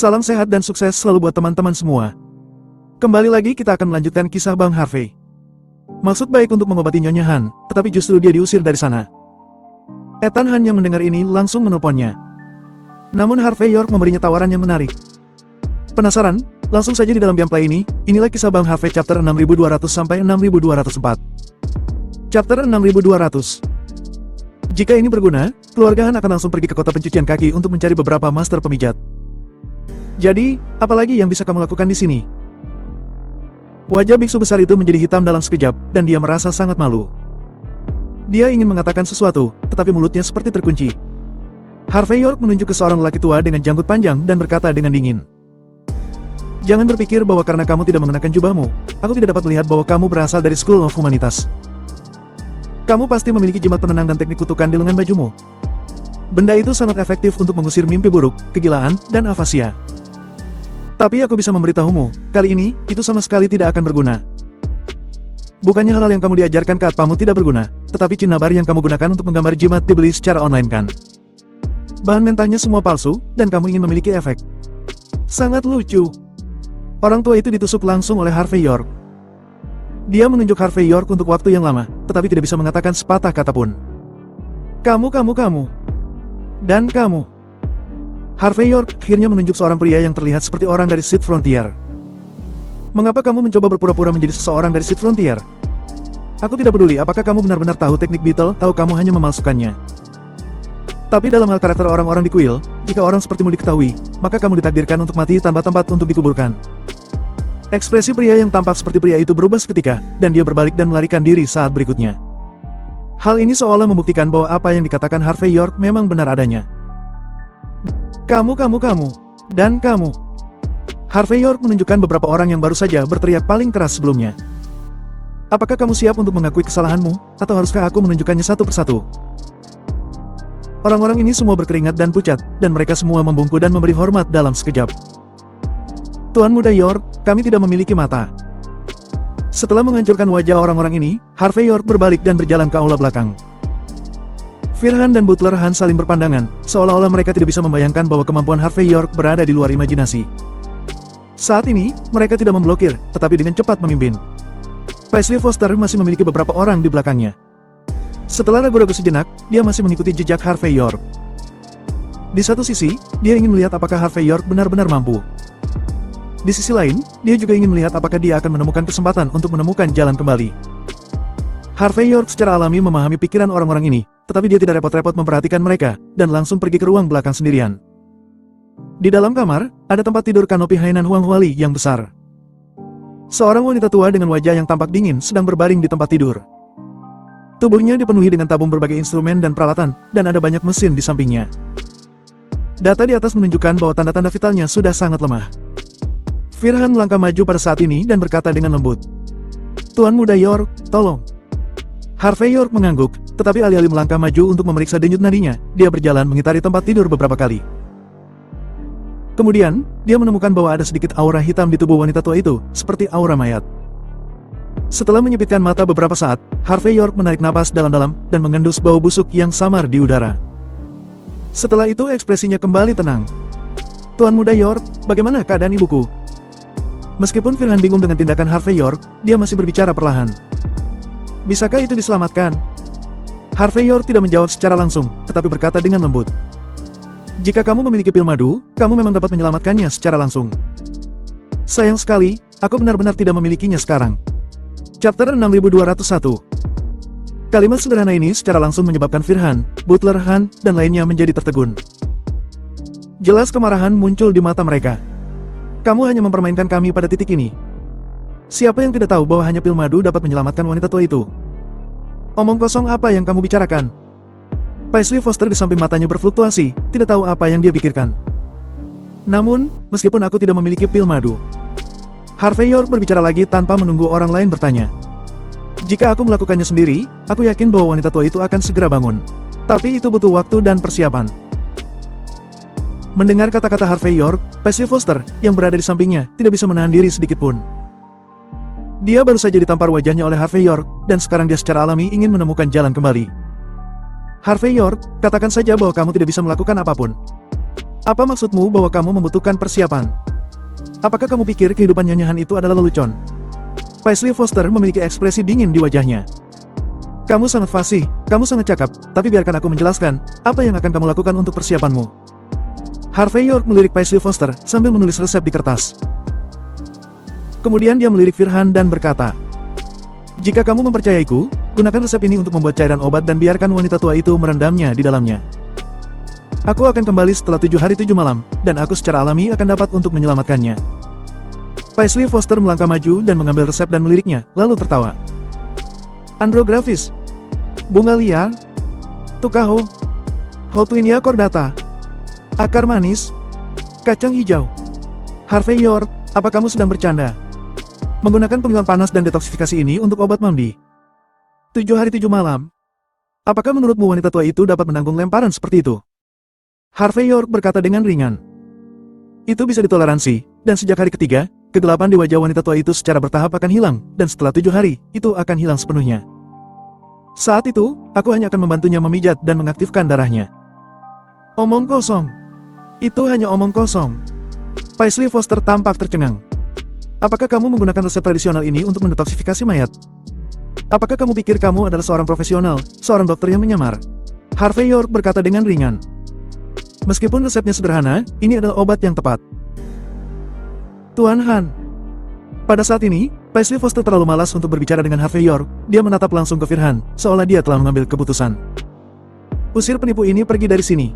Salam sehat dan sukses selalu buat teman-teman semua. Kembali lagi kita akan melanjutkan kisah Bang Harvey. Maksud baik untuk mengobati Nyonya Han, tetapi justru dia diusir dari sana. Ethan Han yang mendengar ini langsung menelponnya. Namun Harvey York memberinya tawaran yang menarik. Penasaran? Langsung saja di dalam gameplay ini, inilah kisah Bang Harvey chapter 6200 sampai 6204. Chapter 6200. Jika ini berguna, keluarga Han akan langsung pergi ke kota pencucian kaki untuk mencari beberapa master pemijat. Jadi, apalagi yang bisa kamu lakukan di sini? Wajah biksu besar itu menjadi hitam dalam sekejap, dan dia merasa sangat malu. Dia ingin mengatakan sesuatu, tetapi mulutnya seperti terkunci. Harvey York menunjuk ke seorang lelaki tua dengan janggut panjang dan berkata dengan dingin. Jangan berpikir bahwa karena kamu tidak mengenakan jubahmu, aku tidak dapat melihat bahwa kamu berasal dari School of Humanitas. Kamu pasti memiliki jimat penenang dan teknik kutukan di lengan bajumu. Benda itu sangat efektif untuk mengusir mimpi buruk, kegilaan, dan afasia. Tapi aku bisa memberitahumu, kali ini, itu sama sekali tidak akan berguna. Bukannya hal-hal yang kamu diajarkan ke Atpamu tidak berguna, tetapi cinnabar yang kamu gunakan untuk menggambar jimat dibeli secara online kan? Bahan mentahnya semua palsu, dan kamu ingin memiliki efek. Sangat lucu. Orang tua itu ditusuk langsung oleh Harvey York. Dia menunjuk Harvey York untuk waktu yang lama, tetapi tidak bisa mengatakan sepatah kata pun. Kamu. Dan kamu. Harvey York akhirnya menunjuk seorang pria yang terlihat seperti orang dari Seed Frontier. Mengapa kamu mencoba berpura-pura menjadi seseorang dari Seed Frontier? Aku tidak peduli apakah kamu benar-benar tahu teknik Beetle, tahu kamu hanya memalsukannya. Tapi dalam hal karakter orang-orang di kuil, jika orang sepertimu diketahui, maka kamu ditakdirkan untuk mati tanpa tempat untuk dikuburkan. Ekspresi pria yang tampak seperti pria itu berubah seketika, dan dia berbalik dan melarikan diri saat berikutnya. Hal ini seolah membuktikan bahwa apa yang dikatakan Harvey York memang benar adanya. Kamu, dan kamu. Harvey York menunjukkan beberapa orang yang baru saja berteriak paling keras sebelumnya. Apakah kamu siap untuk mengakui kesalahanmu, atau haruskah aku menunjukkannya satu persatu? Orang-orang ini semua berkeringat dan pucat, dan mereka semua membungkuk dan memberi hormat dalam sekejap. Tuan Muda York, kami tidak memiliki mata. Setelah menghancurkan wajah orang-orang ini, Harvey York berbalik dan berjalan ke aula belakang. Firhan dan Butler Han saling berpandangan, seolah-olah mereka tidak bisa membayangkan bahwa kemampuan Harvey York berada di luar imajinasi. Saat ini, mereka tidak memblokir, tetapi dengan cepat memimpin. Paisley Foster masih memiliki beberapa orang di belakangnya. Setelah ragu-ragu sejenak, dia masih mengikuti jejak Harvey York. Di satu sisi, dia ingin melihat apakah Harvey York benar-benar mampu. Di sisi lain, dia juga ingin melihat apakah dia akan menemukan kesempatan untuk menemukan jalan kembali. Harvey York secara alami memahami pikiran orang-orang ini, tetapi dia tidak repot-repot memperhatikan mereka, dan langsung pergi ke ruang belakang sendirian. Di dalam kamar, ada tempat tidur kanopi Hainan Huang Huali yang besar. Seorang wanita tua dengan wajah yang tampak dingin sedang berbaring di tempat tidur. Tubuhnya dipenuhi dengan tabung berbagai instrumen dan peralatan, dan ada banyak mesin di sampingnya. Data di atas menunjukkan bahwa tanda-tanda vitalnya sudah sangat lemah. Firhan melangkah maju pada saat ini dan berkata dengan lembut. Tuan Muda York, tolong. Harvey York mengangguk, tetapi alih-alih melangkah maju untuk memeriksa denyut nadinya, dia berjalan mengitari tempat tidur beberapa kali. Kemudian, dia menemukan bahwa ada sedikit aura hitam di tubuh wanita tua itu, seperti aura mayat. Setelah menyipitkan mata beberapa saat, Harvey York menarik napas dalam-dalam, dan mengendus bau busuk yang samar di udara. Setelah itu ekspresinya kembali tenang. Tuan Muda York, bagaimana keadaan ibuku? Meskipun Firhan bingung dengan tindakan Harvey York, dia masih berbicara perlahan. Bisakah itu diselamatkan? Harvey York tidak menjawab secara langsung, tetapi berkata dengan lembut. Jika kamu memiliki pil madu, kamu memang dapat menyelamatkannya secara langsung. Sayang sekali, aku benar-benar tidak memilikinya sekarang. Chapter 6201. Kalimat sederhana ini secara langsung menyebabkan Firhan, Butler Han, dan lainnya menjadi tertegun. Jelas kemarahan muncul di mata mereka. Kamu hanya mempermainkan kami pada titik ini. Siapa yang tidak tahu bahwa hanya pil madu dapat menyelamatkan wanita tua itu? Omong kosong apa yang kamu bicarakan? Paisley Foster di samping matanya berfluktuasi, tidak tahu apa yang dia pikirkan. Namun, meskipun aku tidak memiliki pil madu. Harvey York berbicara lagi tanpa menunggu orang lain bertanya. Jika aku melakukannya sendiri, aku yakin bahwa wanita tua itu akan segera bangun. Tapi itu butuh waktu dan persiapan. Mendengar kata-kata Harvey York, Paisley Foster, yang berada di sampingnya, tidak bisa menahan diri sedikitpun. Dia baru saja ditampar wajahnya oleh Harvey York, dan sekarang dia secara alami ingin menemukan jalan kembali. Harvey York, katakan saja bahwa kamu tidak bisa melakukan apapun. Apa maksudmu bahwa kamu membutuhkan persiapan? Apakah kamu pikir kehidupan Nyonya Han itu adalah lelucon? Paisley Foster memiliki ekspresi dingin di wajahnya. Kamu sangat fasih, kamu sangat cakap, tapi biarkan aku menjelaskan, apa yang akan kamu lakukan untuk persiapanmu. Harvey York melirik Paisley Foster sambil menulis resep di kertas. Kemudian dia melirik Firhan dan berkata, "Jika kamu mempercayaiku, gunakan resep ini untuk membuat cairan obat dan biarkan wanita tua itu merendamnya di dalamnya. Aku akan kembali setelah 7 hari 7 malam, dan aku secara alami akan dapat untuk menyelamatkannya." Paisley Foster melangkah maju dan mengambil resep dan meliriknya, lalu tertawa. Andrographisch, bunga liar, tukaho, Hotwinia cordata, akar manis, kacang hijau. Harvey York, apa kamu sedang bercanda? Menggunakan penghilang panas dan detoksifikasi ini untuk obat mandi. 7 hari 7 malam. Apakah menurutmu wanita tua itu dapat menanggung lemparan seperti itu? Harvey York berkata dengan ringan. Itu bisa ditoleransi, dan sejak hari ketiga, kegelapan di wajah wanita tua itu secara bertahap akan hilang, dan setelah 7 hari, itu akan hilang sepenuhnya. Saat itu, aku hanya akan membantunya memijat dan mengaktifkan darahnya. Omong kosong. Itu hanya omong kosong. Paisley Foster tampak tercengang. Apakah kamu menggunakan resep tradisional ini untuk mendetoksifikasi mayat? Apakah kamu pikir kamu adalah seorang profesional, seorang dokter yang menyamar? Harvey York berkata dengan ringan. Meskipun resepnya sederhana, ini adalah obat yang tepat. Tuan Han. Pada saat ini, Paisley Foster terlalu malas untuk berbicara dengan Harvey York. Dia menatap langsung ke Firhan, seolah dia telah mengambil keputusan. Usir penipu ini pergi dari sini.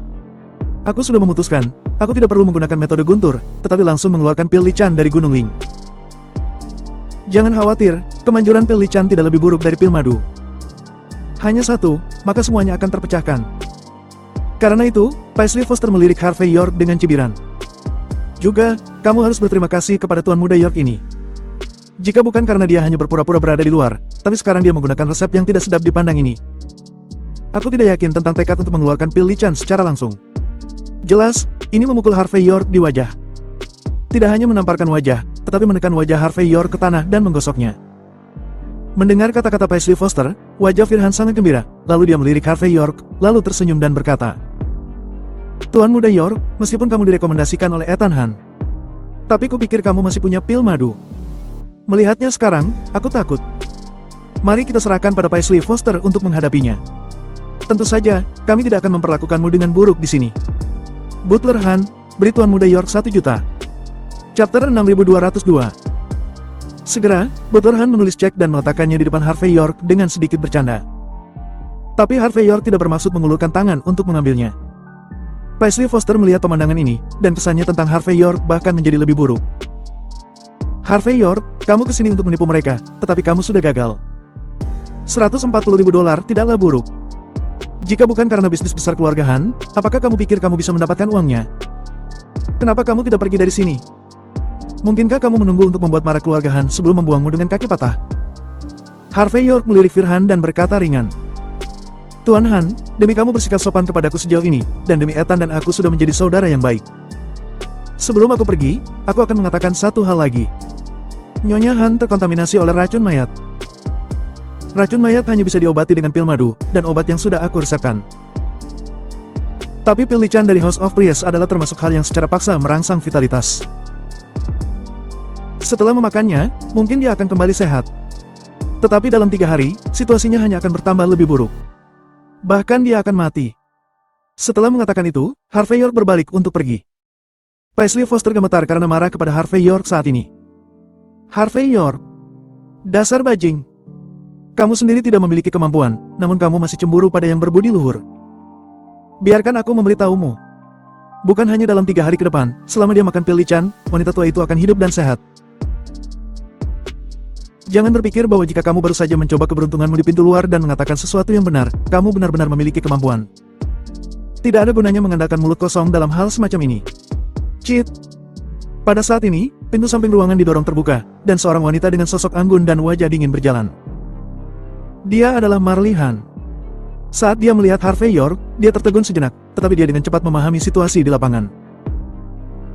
Aku sudah memutuskan, aku tidak perlu menggunakan metode guntur, tetapi langsung mengeluarkan pil Lichan dari Gunung Ling. Jangan khawatir, kemanjuran pil Lichan tidak lebih buruk dari pil madu. Hanya satu, maka semuanya akan terpecahkan. Karena itu, Paisley Foster melirik Harvey York dengan cibiran. Juga, kamu harus berterima kasih kepada Tuan Muda York ini. Jika bukan karena dia hanya berpura-pura berada di luar, tapi sekarang dia menggunakan resep yang tidak sedap dipandang ini. Aku tidak yakin tentang tekad untuk mengeluarkan pil Lichan secara langsung. Jelas, ini memukul Harvey York di wajah. Tidak hanya menamparkan wajah, tetapi menekan wajah Harvey York ke tanah dan menggosoknya. Mendengar kata-kata Paisley Foster, wajah Firhan sangat gembira, lalu dia melirik Harvey York, lalu tersenyum dan berkata, Tuan Muda York, meskipun kamu direkomendasikan oleh Ethan Han, tapi kupikir kamu masih punya pil madu. Melihatnya sekarang, aku takut. Mari kita serahkan pada Paisley Foster untuk menghadapinya. Tentu saja, kami tidak akan memperlakukanmu dengan buruk di sini. Butler Han, beri Tuan Muda York 1 juta. Chapter 6202. Segera, Butler Han menulis cek dan meletakkannya di depan Harvey York dengan sedikit bercanda. Tapi Harvey York tidak bermaksud mengulurkan tangan untuk mengambilnya. Paisley Foster melihat pemandangan ini, dan kesannya tentang Harvey York bahkan menjadi lebih buruk. Harvey York, kamu kesini untuk menipu mereka, tetapi kamu sudah gagal. $140.000 tidaklah buruk. Jika bukan karena bisnis besar keluarga Han, apakah kamu pikir kamu bisa mendapatkan uangnya? Kenapa kamu tidak pergi dari sini? Mungkinkah kamu menunggu untuk membuat marah keluarga Han sebelum membuangmu dengan kaki patah? Harvey York melirik Firhan dan berkata ringan. Tuan Han, demi kamu bersikap sopan kepadaku sejauh ini, dan demi Ethan dan aku sudah menjadi saudara yang baik. Sebelum aku pergi, aku akan mengatakan satu hal lagi. Nyonya Han terkontaminasi oleh racun mayat. Racun mayat hanya bisa diobati dengan pil madu, dan obat yang sudah aku resepkan. Tapi pil Lichan dari House of Priest adalah termasuk hal yang secara paksa merangsang vitalitas. Setelah memakannya, mungkin dia akan kembali sehat. Tetapi dalam 3 hari, situasinya hanya akan bertambah lebih buruk. Bahkan dia akan mati. Setelah mengatakan itu, Harvey York berbalik untuk pergi. Paisley Foster gemetar karena marah kepada Harvey York saat ini. Harvey York, dasar bajing. Kamu sendiri tidak memiliki kemampuan, namun kamu masih cemburu pada yang berbudi luhur. Biarkan aku memberitahumu. Bukan hanya dalam 3 hari ke depan, selama dia makan pil Lichan, wanita tua itu akan hidup dan sehat. Jangan berpikir bahwa jika kamu baru saja mencoba keberuntunganmu di pintu luar dan mengatakan sesuatu yang benar, kamu benar-benar memiliki kemampuan. Tidak ada gunanya mengandalkan mulut kosong dalam hal semacam ini. Cheat. Pada saat ini, pintu samping ruangan didorong terbuka, dan seorang wanita dengan sosok anggun dan wajah dingin berjalan. Dia adalah Marley Han. Saat dia melihat Harvey York, dia tertegun sejenak, tetapi dia dengan cepat memahami situasi di lapangan.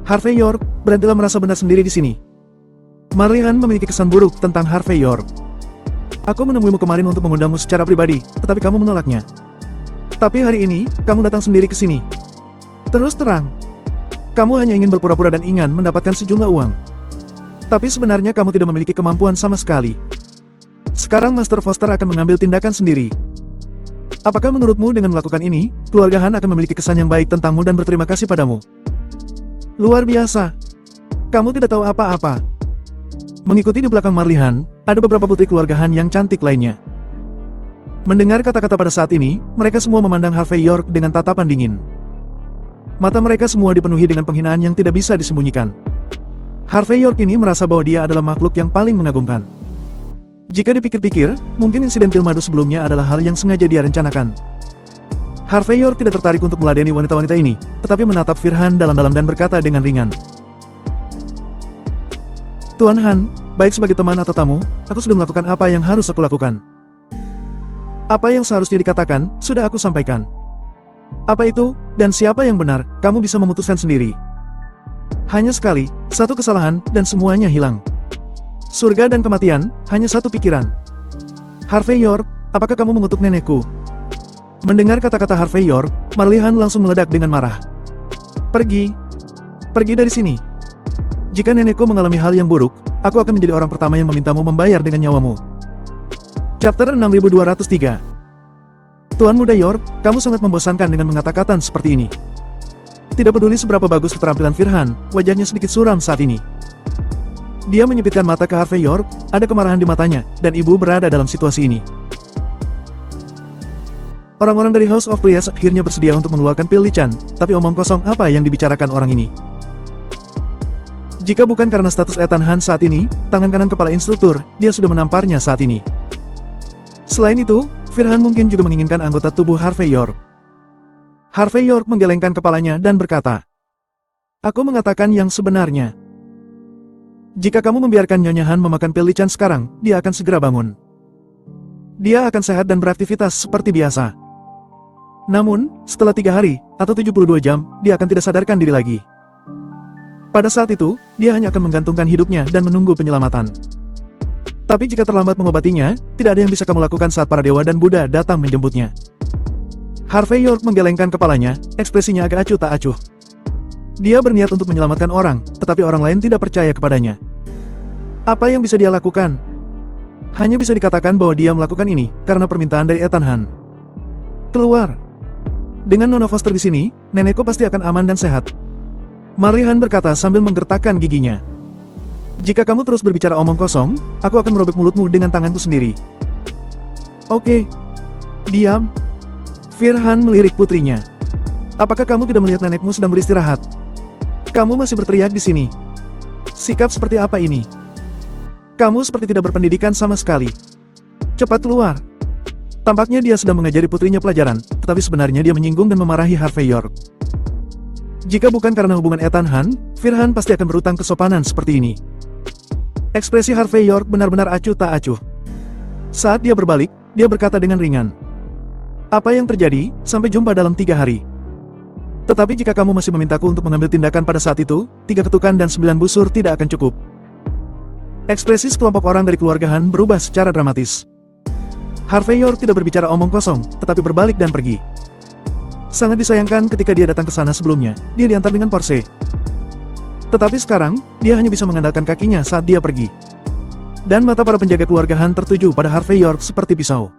Harvey York, berhentilah merasa benar sendiri di sini. Marley Han memiliki kesan buruk tentang Harvey York. Aku menemuimu kemarin untuk mengundangmu secara pribadi, tetapi kamu menolaknya. Tapi hari ini, kamu datang sendiri ke sini. Terus terang, Kamu hanya ingin berpura-pura dan ingin mendapatkan sejumlah uang. Tapi sebenarnya kamu tidak memiliki kemampuan sama sekali. Sekarang Master Foster akan mengambil tindakan sendiri. Apakah menurutmu dengan melakukan ini, keluarga Han akan memiliki kesan yang baik tentangmu dan berterima kasih padamu? Luar biasa. Kamu tidak tahu apa-apa. Mengikuti di belakang Marley Han, ada beberapa putri keluarga Han yang cantik lainnya. Mendengar kata-kata pada saat ini, mereka semua memandang Harvey York dengan tatapan dingin. Mata mereka semua dipenuhi dengan penghinaan yang tidak bisa disembunyikan. Harvey York ini merasa bahwa dia adalah makhluk yang paling mengagumkan. Jika dipikir-pikir, mungkin insiden pil madu sebelumnya adalah hal yang sengaja dia rencanakan. Harvey York tidak tertarik untuk meladeni wanita-wanita ini, tetapi menatap Firhan dalam-dalam dan berkata dengan ringan. Tuan Han, baik sebagai teman atau tamu, aku sudah melakukan apa yang harus aku lakukan. Apa yang seharusnya dikatakan, sudah aku sampaikan. Apa itu, dan siapa yang benar, kamu bisa memutuskan sendiri. Hanya sekali, satu kesalahan, dan semuanya hilang. Surga dan kematian, hanya satu pikiran. Harvey York, apakah kamu mengutuk nenekku? Mendengar kata-kata Harvey York, Marley Han langsung meledak dengan marah. Pergi. Pergi dari sini. Jika nenekku mengalami hal yang buruk, aku akan menjadi orang pertama yang memintamu membayar dengan nyawamu. Chapter 6203. Tuan Muda York, kamu sangat membosankan dengan mengata-kata seperti ini. Tidak peduli seberapa bagus keterampilan Firhan, wajahnya sedikit suram saat ini. Dia menyipitkan mata ke Harvey York, ada kemarahan di matanya, dan ibu berada dalam situasi ini. Orang-orang dari House of Priest akhirnya bersedia untuk mengeluarkan pil Lichan, tapi omong kosong apa yang dibicarakan orang ini. Jika bukan karena status Ethan Han saat ini, tangan kanan kepala instruktur, dia sudah menamparnya saat ini. Selain itu, Firhan mungkin juga menginginkan anggota tubuh Harvey York. Harvey York menggelengkan kepalanya dan berkata, aku mengatakan yang sebenarnya. Jika kamu membiarkan Nyonya Han memakan pil Lichan sekarang, dia akan segera bangun. Dia akan sehat dan beraktivitas seperti biasa. Namun, setelah 3 hari, atau 72 jam, dia akan tidak sadarkan diri lagi. Pada saat itu, dia hanya akan menggantungkan hidupnya dan menunggu penyelamatan. Tapi jika terlambat mengobatinya, tidak ada yang bisa kamu lakukan saat para dewa dan Buddha datang menjemputnya. Harvey York menggelengkan kepalanya, ekspresinya agak acuh tak acuh. Dia berniat untuk menyelamatkan orang, tetapi orang lain tidak percaya kepadanya. Apa yang bisa dia lakukan? Hanya bisa dikatakan bahwa dia melakukan ini, karena permintaan dari Ethan Han. Keluar. Dengan Nona Foster di sini, nenekku pasti akan aman dan sehat. Marley Han berkata sambil menggertakkan giginya. Jika kamu terus berbicara omong kosong, aku akan merobek mulutmu dengan tanganku sendiri. Oke. Diam. Firhan melirik putrinya. Apakah kamu tidak melihat nenekmu sedang beristirahat? Kamu masih berteriak di sini. Sikap seperti apa ini? Kamu seperti tidak berpendidikan sama sekali. Cepat keluar. Tampaknya dia sedang mengajari putrinya pelajaran, tetapi sebenarnya dia menyinggung dan memarahi Harvey York. Jika bukan karena hubungan Ethan Han, Firhan pasti akan berutang kesopanan seperti ini. Ekspresi Harvey York benar-benar acuh tak acuh. Saat dia berbalik, dia berkata dengan ringan. Apa yang terjadi, sampai jumpa dalam 3 hari. Tetapi jika kamu masih memintaku untuk mengambil tindakan pada saat itu, 3 ketukan dan 9 busur tidak akan cukup. Ekspresi sekelompok orang dari keluarga Han berubah secara dramatis. Harvey York tidak berbicara omong kosong, tetapi berbalik dan pergi. Sangat disayangkan ketika dia datang ke sana sebelumnya, dia diantar dengan Porsche. Tetapi sekarang, dia hanya bisa mengandalkan kakinya saat dia pergi. Dan mata para penjaga keluarga Han tertuju pada Harvey York seperti pisau.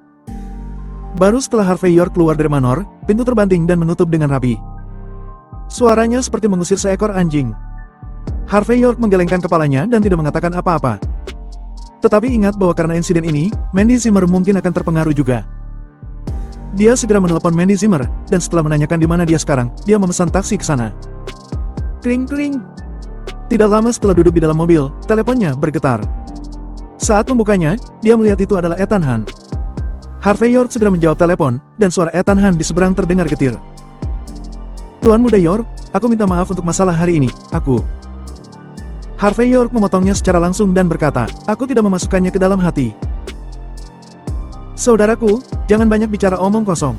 Baru setelah Harvey York keluar dari manor, pintu terbanting dan menutup dengan rapi. Suaranya seperti mengusir seekor anjing. Harvey York menggelengkan kepalanya dan tidak mengatakan apa-apa. Tetapi ingat bahwa karena insiden ini, Mandy Zimmer mungkin akan terpengaruh juga. Dia segera menelepon Mandy Zimmer, dan setelah menanyakan di mana dia sekarang, dia memesan taksi ke sana. Kring-kring. Tidak lama setelah duduk di dalam mobil, teleponnya bergetar. Saat membukanya, dia melihat itu adalah Ethan Han. Harvey York segera menjawab telepon, dan suara Ethan Han di seberang terdengar getir. Tuan Muda York, aku minta maaf untuk masalah hari ini, aku. Harvey York memotongnya secara langsung dan berkata, aku tidak memasukkannya ke dalam hati. Saudaraku, jangan banyak bicara omong kosong.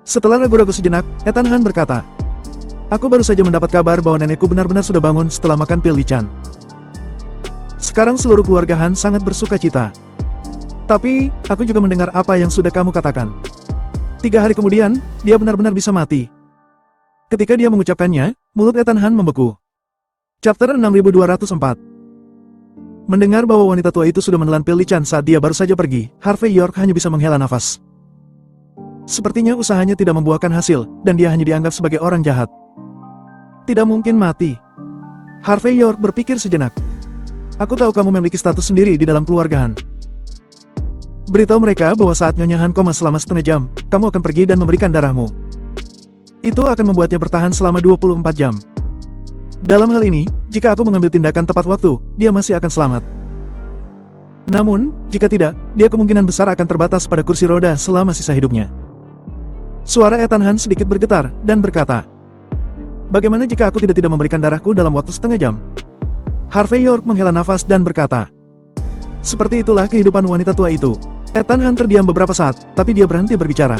Setelah ragu-ragu sejenak, Ethan Han berkata, aku baru saja mendapat kabar bahwa nenekku benar-benar sudah bangun setelah makan pil Lichan. Sekarang seluruh keluarga Han sangat bersuka cita. Tapi, aku juga mendengar apa yang sudah kamu katakan. 3 hari kemudian, dia benar-benar bisa mati. Ketika dia mengucapkannya, mulut Ethan Han membeku. Chapter 6204. Mendengar bahwa wanita tua itu sudah menelan pil licin saat dia baru saja pergi, Harvey York hanya bisa menghela nafas. Sepertinya usahanya tidak membuahkan hasil, dan dia hanya dianggap sebagai orang jahat. Tidak mungkin mati. Harvey York berpikir sejenak. Aku tahu kamu memiliki status sendiri di dalam keluarga Han. Beritahu mereka bahwa saat Nyonya Han koma selama setengah jam, kamu akan pergi dan memberikan darahmu. Itu akan membuatnya bertahan selama 24 jam. Dalam hal ini, jika aku mengambil tindakan tepat waktu, dia masih akan selamat. Namun, jika tidak, dia kemungkinan besar akan terbatas pada kursi roda selama sisa hidupnya. Suara Ethan Han sedikit bergetar, dan berkata, "Bagaimana jika aku tidak memberikan darahku dalam waktu setengah jam?" Harvey York menghela nafas dan berkata, "Seperti itulah kehidupan wanita tua itu." Ethan Han terdiam beberapa saat, tapi dia berhenti berbicara.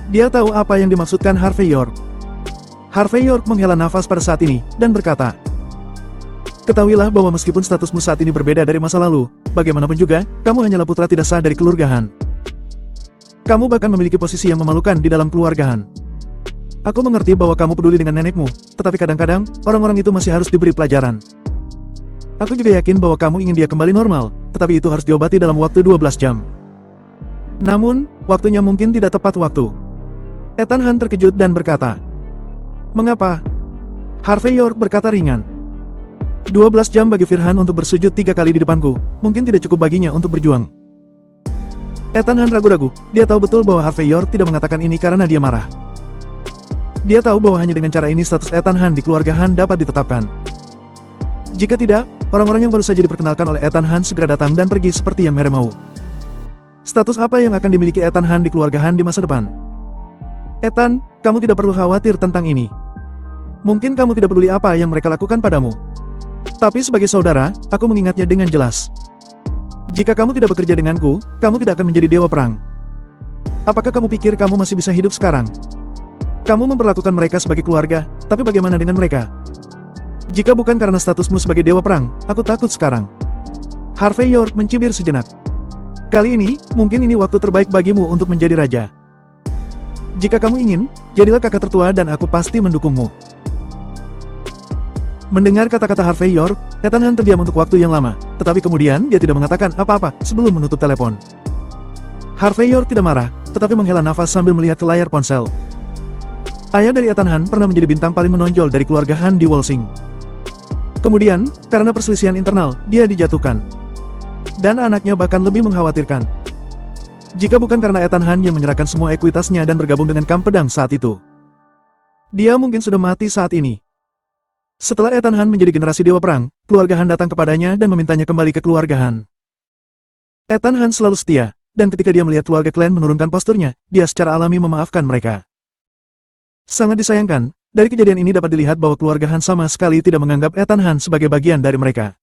Dia tahu apa yang dimaksudkan Harvey York. Harvey York menghela nafas pada saat ini, dan berkata, "Ketahuilah bahwa meskipun statusmu saat ini berbeda dari masa lalu, bagaimanapun juga, kamu hanyalah putra tidak sah dari keluarga Han. Kamu bahkan memiliki posisi yang memalukan di dalam keluarga Han. Aku mengerti bahwa kamu peduli dengan nenekmu, tetapi kadang-kadang, orang-orang itu masih harus diberi pelajaran. Aku juga yakin bahwa kamu ingin dia kembali normal, tetapi itu harus diobati dalam waktu 12 jam. Namun, waktunya mungkin tidak tepat waktu." Ethan Han terkejut dan berkata, "Mengapa?" Harvey York berkata ringan. 12 jam bagi Firhan untuk bersujud 3 kali di depanku, mungkin tidak cukup baginya untuk berjuang. Ethan Han ragu-ragu, dia tahu betul bahwa Harvey York tidak mengatakan ini karena dia marah. Dia tahu bahwa hanya dengan cara ini status Ethan Han di keluarga Han dapat ditetapkan. Jika tidak, orang-orang yang baru saja diperkenalkan oleh Ethan Han segera datang dan pergi seperti yang Mere mau. Status apa yang akan dimiliki Ethan Han di keluarga Han di masa depan? Ethan, kamu tidak perlu khawatir tentang ini. Mungkin kamu tidak peduli apa yang mereka lakukan padamu. Tapi sebagai saudara, aku mengingatnya dengan jelas. Jika kamu tidak bekerja denganku, kamu tidak akan menjadi dewa perang. Apakah kamu pikir kamu masih bisa hidup sekarang? Kamu memperlakukan mereka sebagai keluarga, tapi bagaimana dengan mereka? Jika bukan karena statusmu sebagai dewa perang, aku takut sekarang. Harvey York mencibir sejenak. Kali ini, mungkin ini waktu terbaik bagimu untuk menjadi raja. Jika kamu ingin, jadilah kakak tertua dan aku pasti mendukungmu. Mendengar kata-kata Harvey York, Ethan Han terdiam untuk waktu yang lama, tetapi kemudian dia tidak mengatakan apa-apa sebelum menutup telepon. Harvey York tidak marah, tetapi menghela nafas sambil melihat ke layar ponsel. Ayah dari Ethan Han pernah menjadi bintang paling menonjol dari keluarga Han di Wolsing. Kemudian, karena perselisihan internal, dia dijatuhkan. Dan anaknya bahkan lebih mengkhawatirkan. Jika bukan karena Ethan Han yang menyerahkan semua ekuitasnya dan bergabung dengan Kam Pedang saat itu, dia mungkin sudah mati saat ini. Setelah Ethan Han menjadi generasi dewa perang, keluarga Han datang kepadanya dan memintanya kembali ke keluarga Han. Ethan Han selalu setia, dan ketika dia melihat keluarga klan menurunkan posturnya, dia secara alami memaafkan mereka. Sangat disayangkan, dari kejadian ini dapat dilihat bahwa keluarga Han sama sekali tidak menganggap Ethan Han sebagai bagian dari mereka.